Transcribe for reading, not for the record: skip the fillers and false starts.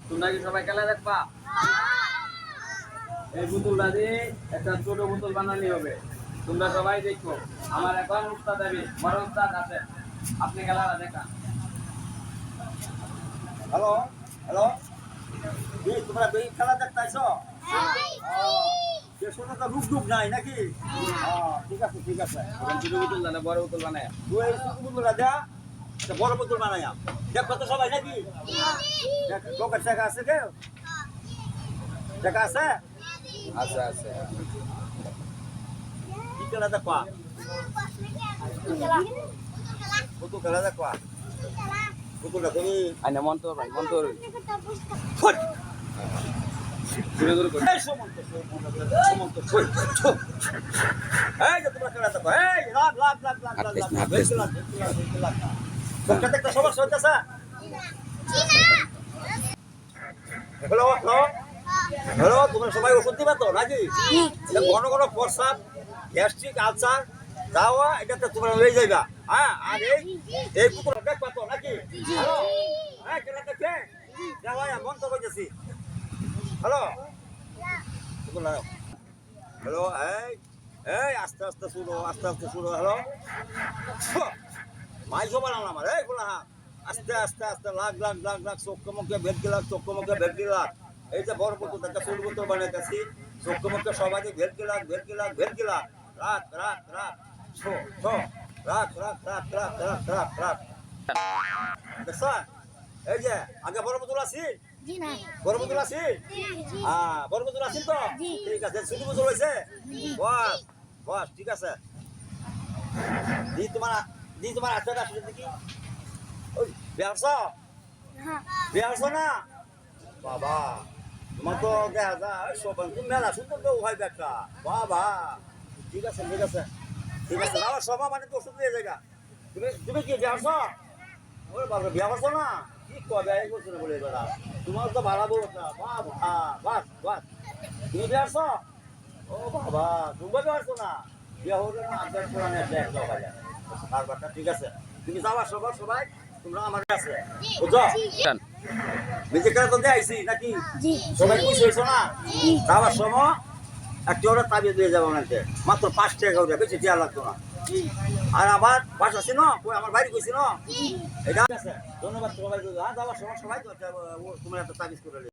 তোমরা কি সবাই খেলা দেখবা? এই পুতুলটা দিয়ে একটা ছোট পুতুল বানানি হবে। তোমরা সবাই দেখো। আমার এখন উস্তাদ দেবে, বড় উস্তাদ আছে। আপনি খেলাটা দেখান। হ্যালো হ্যালো তোমরা বেই খেলা দেখতেছো? শুনে তো রূপ ডুব নাই নাকি? ঠিক আছে ঠিক আছে। এখন ছোট পুতুল জানে বড় পুতুল বানায়। তুই এই ছোট পুতুলটা দে, একটা বড় পুতুল বানাইয়া দেখো তো সবাই নাকি? লোকের টাকা আছে কেউ? টাকা আছে? আচ্ছা আচ্ছা। কি খেলা দেখবা? পুতুল খেলা দেখবা? পুতুলটা তুমি আইনা মন্তর ভাই মন্তর। ফুট! ধীরে ধীরে করে। এই সমন্ত সমন্ত ফুট! এই যে তোমরা খেলা দেখো, এই লাগ লাগ লাগ লাগ লাগ লাগ বেশি লাগ বেশি লাগ। তোমরা দেখতে সমস্যা হইতেছে? হ্যালো হ্যালো হ্যালো তোমরা সবাই ওষুধ দিবা তো নাকি? এটা ঘন ঘন প্রস্রাব, গ্যাস্ট্রিক আলসার দাওয়া এটাতে তোমরা লয়ে যাইবা। হ্যাঁ আর এই পুকুর দেখবা তো নাকি? হ্যালো হ্যাঁ কেন দেখে যাওয়া মন তো কইতেছি। হ্যালো হ্যালো এই এই আস্তে আস্তে শুরু হ্যালো মাই সবার আমার এই বলা হ্যাঁ আস্তে আস্তে আস্তে লাগ লাগ লাগ লাগ চোখ মুখে ভেটকি লাগ চোখ মুখে ভেটকি লাগ। এই যে বড় পুতুল একটা ছোট পুতুল বানাইতেছি চোখ মুখে সবাইকে ভেটকি লাগ ভেটকি লাগ ভেটকি লাগ রাত রাত রাত শো শো রাত রাত রাত রাত রাত রাত রাত দেখছ? এই যে আগে বড় পুতুল আছি বড় পুতুল আছি হ্যাঁ বড় পুতুল আছি তো ঠিক আছে ছোট পুতুল হয়েছে বস বস ঠিক আছে দি তোমার আছে আসলে দেখি ওই ব্যবসা ব্যবসা না বাবা তোমার তো দেখা যায় সব মেলা সুন্দর তো হয় একটা বাবা ঠিক আছে ঠিক আছে ঠিক আছে আমার সভা মানে তো ওষুধ নিয়ে জায়গা তুমি তুমি কি ব্যবসা ওরে বাবা ব্যবসা না কি কবে এই করছো না বলে বেড়া তোমার তো ভাড়া বলো না বাবা বাস বাস তুমি ব্যবসা ও বাবা তুমি ব্যবসা না বিয়ে হলো না আগে পুরানো একটা একটা বাজার বারবারটা ঠিক আছে তুমি যাওয়া সবার সবাই তোমরা আমার কাছে বুঝছো নিজে করে তো আইছি নাকি সবাই খুশি হয়েছো না যাওয়ার সময় একটা ওরা তাবিয়ে দিয়ে যাবো আমাকে মাত্র 5 টাকা ওটা বেশি দেওয়া লাগতো না আর আমার বাসা আছে না আমার বাড়ি কইছি না এটা আছে ধন্যবাদ সবাই যাওয়ার সময় সবাই তোমার একটা তাবিজ করে